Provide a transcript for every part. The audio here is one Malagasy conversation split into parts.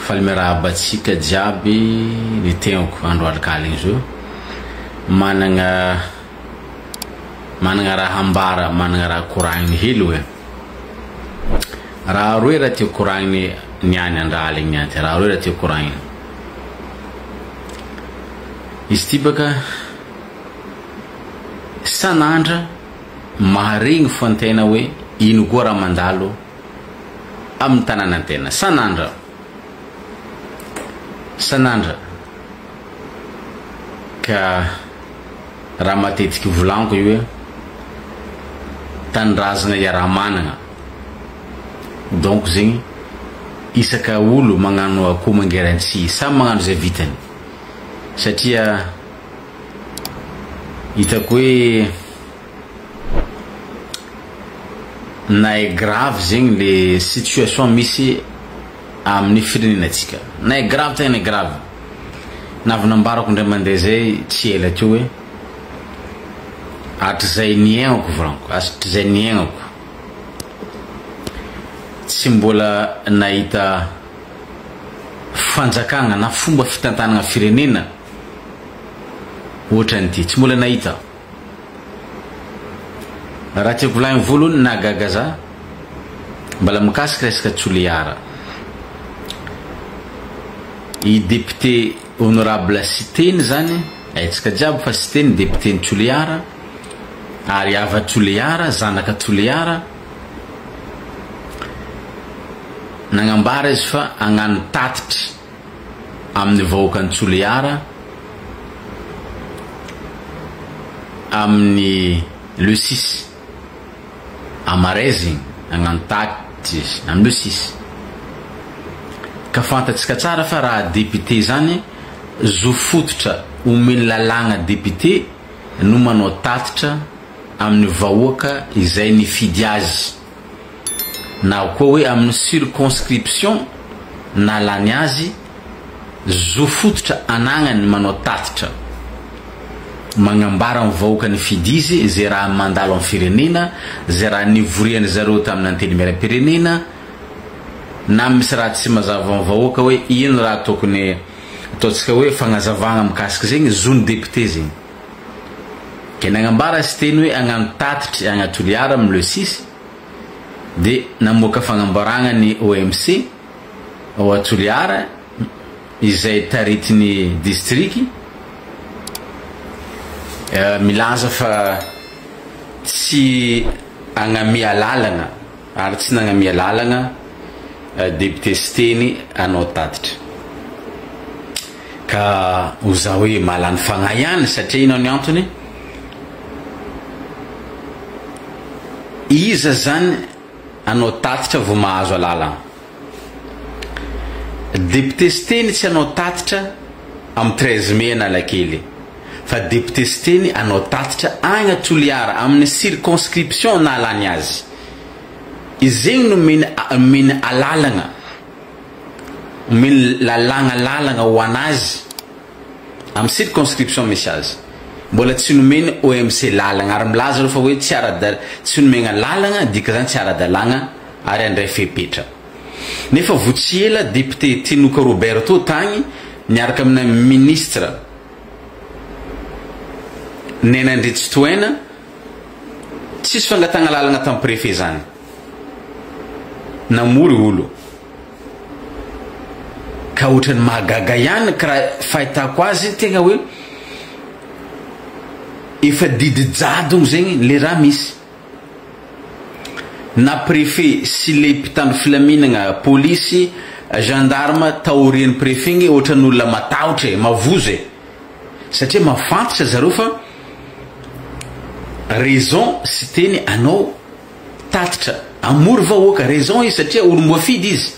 falmerabatsika jiaby ny tegnako andro alikaligny zao managna raha ambara, managna raha koragniny hely hoe raha roe raha teo koragniny niany andraligny niany raha roe raha teo koragniny izy ty baka sanandra maharegny fo antena hoe ino koa raha mandalo amin'ny tanànantena sanandra ka raha matetiky volaniko io hoe tanindrazana iaraha managna donc zegny isaka olo magnano akoho mangerantsy samy magnano zay vitany satria hitako hoe na est grave zegny le situation misy amin'ny firenenantsika na est grave tegna grave navinambarako ndray mandeha zay tsy ela teo hoe hatrizay niaignako volaniko hatrizay niaignako tsy mbola nahita fanjakagna na fomba fitantanagna firenena ohatran'ity tsy mbola nahita raha tiako volagny voalohany nahagaga za mbala mikasika resaka Toliara i député honorable Siteny zany aitsika jiaby fa Siteny député ny Toliara ary ava Toliara zanaka Toliara nagnambara izy fa agnano tatitra amin'ny vahoakan'ny Toliara amin'ny le 6 amaray agnano tatitra izy amin'ny le 6 ka fantatsika tsara fa raha député zany zo fototra omeny lalagna député no manao tatitra amin'ny vahoaka izay nifidy azy na koa hoe amin'ny circonscription nalany azy zo fototra anagnany manao tatitra magnambara amin'ny vahoaka nifidy izy zay raha mandalo amin'ny firenena zay raha nivoriany zareo tamin'ny antely miram-pirenena na misy raha tsy mazava amin'ny vahoaka hoe ino raha tokony ataontsika hoe fagnazavagna mikasika zegny zony député zegny ke nagnambara Siteny hoe agnano tatitra agna Toliara amin'ny le 6 de namoaka fagnambaragna ny OMC ao Toliara izay taritiny district milaza fa tsy agnamia lalagna ary tsy nagnamia lalagna député Siteny anao tatitra ka oza hoe malany fagnahy ihany satria ino ny antony iza zany anao tatitra vao mahazo alalagna député Siteny tsy anao tatitra amin'ny 13 mai analakely fa député Siteny anao tatitra agna Toliara amin'ny circonscription nalany azy izegny no meny alalagna meny lalagna ho anazy amin'ny circonscription misy azy mbola tsy nomeny OMC lalagna ary milaza ro fa hoe tsy nomegna lalagna dika zany tsy ara-dalagna ary andray fepetra nefa votsy ela député Tinoka Roberto tagny niaraka amina ministre Nenandritsy Toena tsisy fangatagna lalagna tamin'ny préfet zany namory olo ka ohatrany mahagaga ihany ka raha fahitako azy tegna hoe efa didijadogno zegny le raha misy na préfet sy le mpitandro filaminagna polisy gendarme taorian'ny préfet igny ohatran'olona matahotra mavozo satria mafantatra zareo fa raison Siteny anao tatitra amory vahoaka raison izy satria olo moafidy izy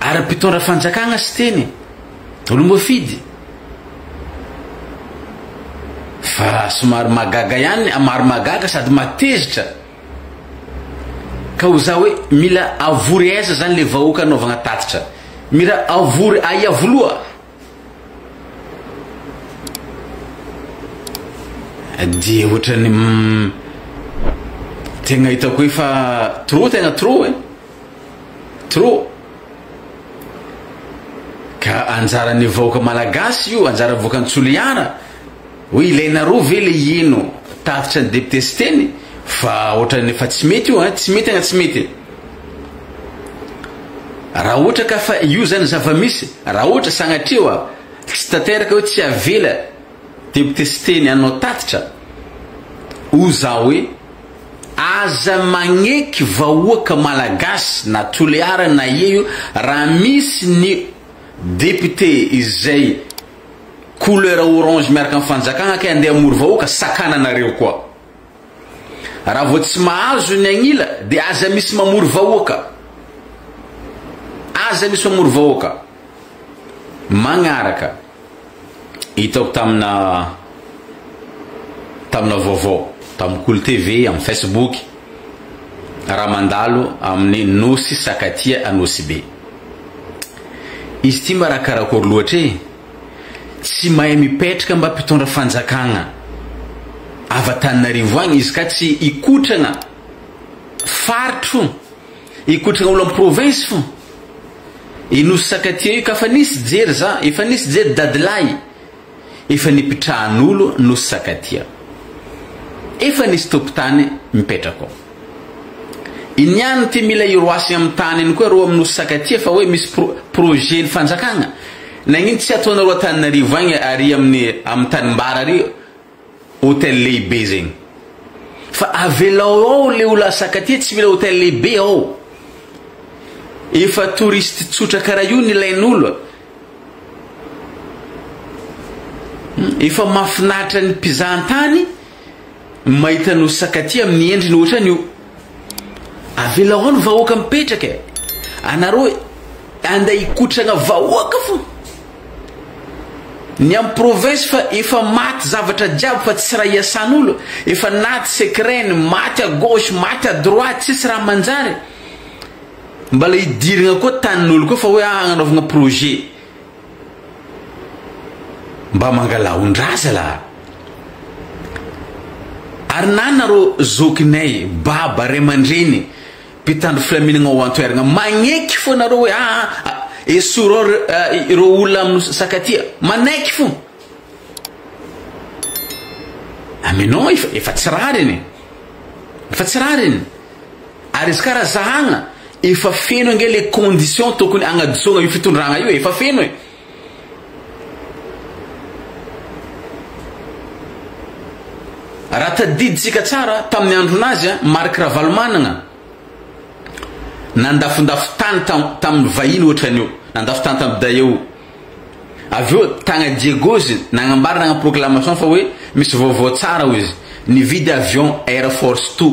ary mpitondra fanjakagna Siteny olo moafidy fa somary magaga ihany maro magaga sady matezitra ka oza hoe mila avory aiza zany le vahoaka anaovagna tatitra mila avory aiavoloa dia ohatrany tegna hitako efa trop tegna trop trop ka anjaran'ny vahoaka malagasy io anjara vahoaka Tsoliara hoe ilaina roa ve le ino tafitra ny député sy teny fa ohatrany efa tsy mety io tsy mety agna tsy mety raha ohatra ka fa io zany zava-misy raha ohatra sagnatria tsy tanteraka hoe tsy avela député sy teny anao tatitra o zao hoe aza magneky vahoaka malagasy na Tsoliara na io raha misy ny député izay couleur orange miaraka amin'ny fanjakagna ka andeha amory vahoaka sakananareo koa raha vao tsy mahazo ny agnila dia aza misy mamory vahoaka aza misy mamory vahoaka magnaraka hitako tamina vaovao tamin'ny Kolo TV amin'ny Facebook raha mandalo amin'ny Nosy Sakatia Anosy be izy ty mba raha karakory loatra tsy mahay mipetraka mba mpitondra fanjakagna avatanarivo agny izy ka tsy ikotrana faritro ikotrana olo amin'ny province fo Nosy Sakatia io ka fa nisy jery za efa nisy jery dadilay efa nipitrahan'olo Nosy Sakatia efa nisy tompotany mipetraka ao iniany ty mila iroasy amin'ny tany iny koa ro amin'ny Nosy Sakatia fa hoe misy projet ny fanjakagna nagnino tsy ataonareo Antananarivo agny ary amin'ny tanimbara ary hôtel lehibe zegny fa avelao ao le olo Sakatia tsy mila hôtel lehibe ao efa touriste tsotra karaha io ny ilain'olo efa mahafinaritra ny mpizahan-tany mahita Nosy Sakatia amin'ny endriny ohatrany io avelao ao ny vahoaka mipetraka anareo anda ikotrana vahoaka fo ny amin'ny province fa efa maty zavatra jiaby fa tsy raha iasan'olo efa naty secret maty à gauche maty à droite tsisy raha manjary mbala hidirigna koa tanin'olo koa fa hoe agnanovagna projet mba mangalaondraza la ary nanareo zokinay baba ray aman-dreny mpitandro filaminagna ao an-toeragna magneky fo nareo hoe esoro ireo olona amin'ny Sakatia manaiky fo aminao efa tsy raha reny efa tsy raha reny ary izy karaha zahagna efa feno nge les conditions tokony agnadisogna io fitondragna io efa feno raha tadiditsika tsara tamin'ny andronazy Marc Ravalomanana nandafondafo tany tamin'ny vahiny ohatran'io nandafo tany tamin'ny Dayao aveo tagna Diegozy nagnambara nagna proclamation fa hoe misy vaovao tsara ho izy nividy avion Air Force 2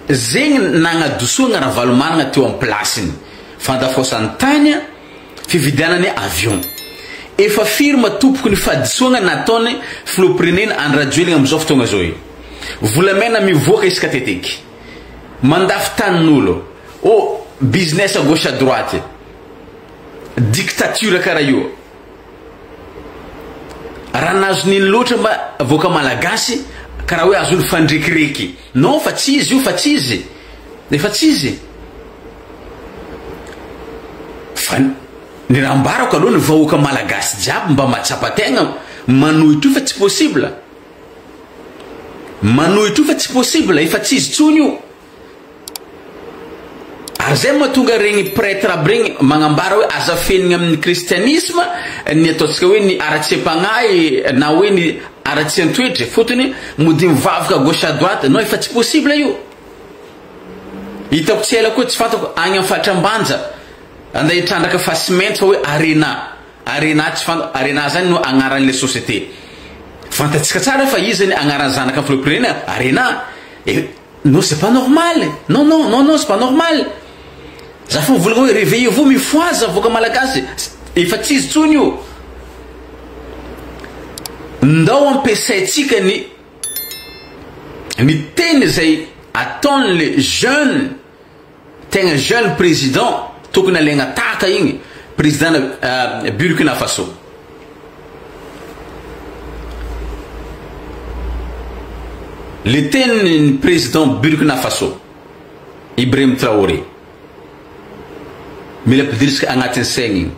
zegny nagnadosogna Ravalomanana teo amin'ny placeny fandafosany tany fividianany avion efa firma tompoko ny fadisogna nataony filopirenena andrajoelina amizao fotoagna zao volamena mivoaka isaka teteky mandafo tanin'olo business à gauche à droite dictature karaha io raha nazon'iny loatra mba voaka malagasy karaha hoe azony fandrekireky non fa tsy izy io fa tsy izy efa tsy izy fa ny raha ambarako aloha ny vahoaka malagasy jiaby mba matsapategna manohitro fa tsy possible manohitro fa tsy possible efa tsy izy tsony io azay mahatonga regny prêtre aby regny magnambara hoe aza fenigna amin'ny kristianisme ny ataontsika hoe ny aratsepagnahy na hoe ny aratsy antoetra fotony mody mivavaka gauche à droite non efa tsy possible io hitako tsy ela koa tsy fantako agny amin'ny fatrambanja anda hitrandraka fasimento fa hoe arena tsy fantako arena zany no agnaran'le société fantatsika tsara fa izy zany agnaran'ny zanaka amin'ny filopirenena arena non c'est pas normal non c'est pas normal za fo volagna hoe réveillez-vous mifoaza voaka malagasy efa tsy izy tsony io ndao ampiasaitsika ny teny zay ataon'le jeune tegna jeune président tokony alaigna tahaka igny président Burkina Faso le tenin'ny président Burkina Faso Ibrahim Traoré mila pidirisika agnatin'ny saigny igny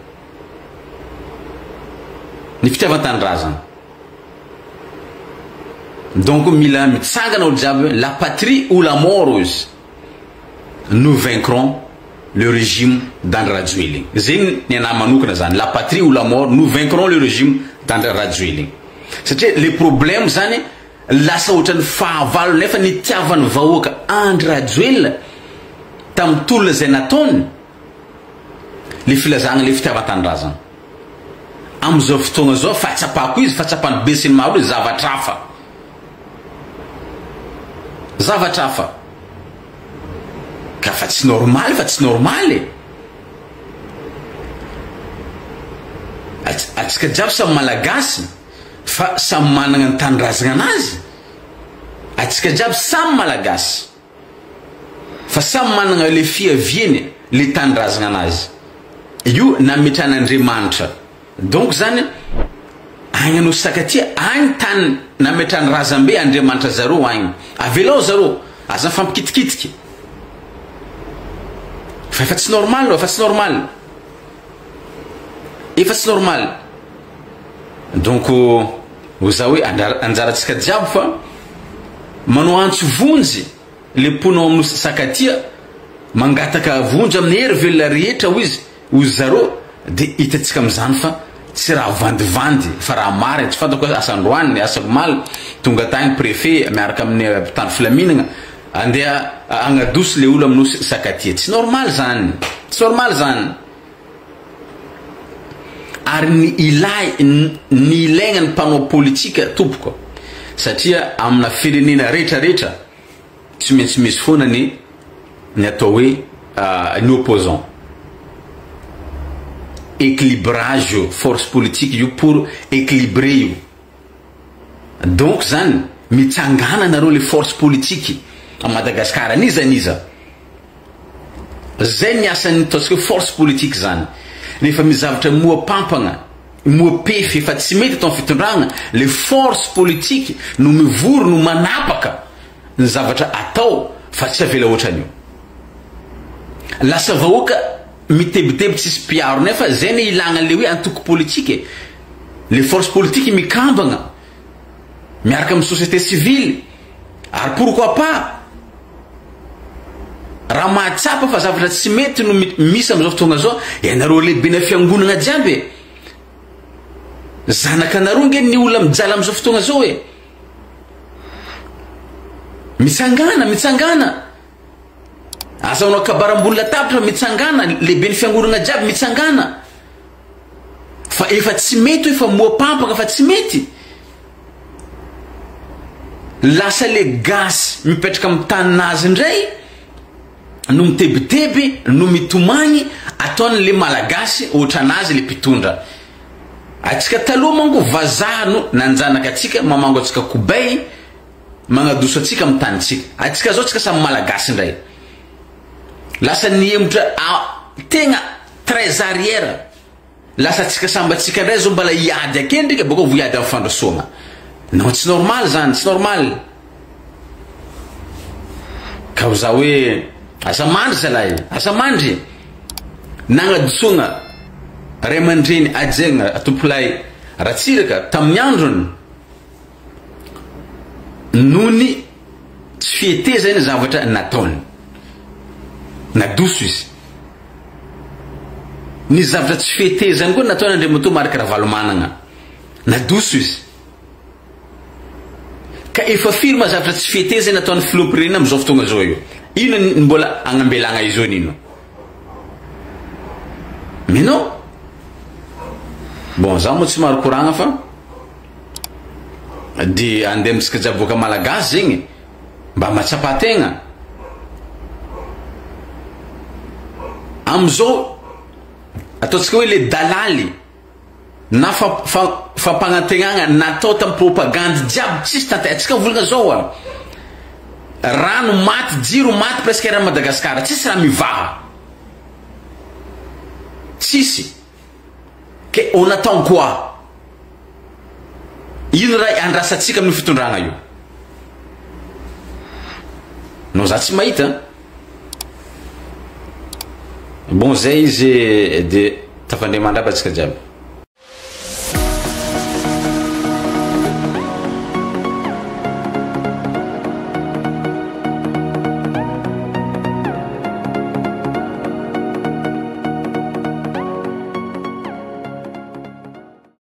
ny fitiavan-tanindrazana. Donc mila mitsangana olo jiaby la patrie ou la mort ozy, nous vaincrons le régime d'Andry Rajoelina. Zegny ny anahy manokana zany, la patrie ou la mort, nous vaincrons le régime d'Andry Rajoelina. Satria les problèmes zany lasa ohatrany fahavalo nefa ny tiavany vahoaka Andry Rajoelina tamin'ny tolona zay nataony le filazagna le fitiavan-tanindrazana. Amizao fotoagna zao fahatsapako izy, fahatsapany be sy ny maro izy zavatra hafa. Zavatra hafa. Ka fa tsy normal, fa tsy normal. Atsika jiaby samy malagasy fa samy managna ny tanindrazana anazy. Atsika jiaby samy malagasy fa samy managna le fiaviany le tanindrazana anazy. Io nametran'Andriamanitra. Donc zany agny anao sakatia agny tany nametrany razambe Andriamanitra zaro agny. Avelao zaro aza fampikitikitika. Fa efa tsy normal, efa tsy normal. Efa tsy normal. Donc oza hoe anjaratsika jiaby fa manao antso vonjy le ponao amin'ny sakatia mangataka vonjy amin'ny hery velona rehetra izy ozy zaro de hitatsika am'izany fa tsy raha vandivandy fa raha marina. Tsy fantako Asandroany, Asagmaly tonga tany préfet miaraka amin'ny mpitandro filaminana andeha agnadoso le olo amin'ny sakatia. Tsy normal zany, tsy normal zany. Ary ny ilaigna ny mpanao politika tompoko satria amina firenena rehetrarehetra tsy maintsy misy foana ny atao hoe ny opposant. Équilibrage force politique io pour équilibrer io. Donc zany mitsangana nareo le force politique a Madagascar niza zay ny asan'ny ataontsika force politique zany. Rehefa mizavatra moa pampagna moa pefy efa tsy mety atao fitondragna, le force politique no mivory no manapaka ny zavatra atao fa tsy avela ohatran'io. Lasa vahoaka mitebiteby tsisy mpiaro nefa zay ny ilagna le hoe antoko politique. Le force politique mikambagna miaraka amin'ny société civile. Ary pourquoi pas raha mahatsapa fa zavatra tsy mety no misy am'izao fotoagna zao ianareo lehibe na fiangonana jiaby. Zanakanareo nge ny olona mijala am'izao fotoagna zao hoe mitsangana azaonao kabaram-boly latabatra mitsangana, lehibe ny fiangonana jiaby mitsangana. Fa efa tsy mety efa moapampaka fa tsy mety. Lasa le gasy mipetraka amin'ny taninazy indray no mitebiteby no mitomagny ataony le malagasy ohatranazy le mpitondra. Atsika taloha manko vazaha no nanjanaka atsika mamango atsika kobay magnadoso atsika amin'ny tanitsika. Atsika zao atsika samy malagasy indray. Lasa niemotra tegna très arrière. Lasa atsika samby atsika indray zao mbala hiady akendrika boko vo hiady amin'ny fandrasoagna. Non, tsy normal zany, tsy normal. Ka za hoe asa mandry zalahy, asa mandry nagnadosoagna ray aman-dreny ajegna atompolay Ratsiraka tamin'ny androny nony tsy fietezany zavatra nataony nadoso izy. Ny zavatra tsy fietezany koa nataony Andriamanitra maraka Ravalomanana nadoso izy. Ka efa firma zavatra tsy fietezany nataony filohampirenena am'izao fotoagna zao io. Ino ny mbola agnambelagna izy io nino? Mais non. Bon, za mo tsy maro koragna fa di andemtsika jiaby boka malagasy zegny mba matsapategna. Amzao ataontsika hoe le dalaly na fampanantegnana natao tamin'ny propagande jiaby tsisy tanty. Atsika volagna zao rano maty, jiro maty presque raha Madagascar tsisy raha mivaha. Tsisy. Que on attend quoi? Ino raha andrasatsika amin'ny fitondragna io? no za tsy mahita. Bon zay izy de tafandre mandrapatsika jiaby.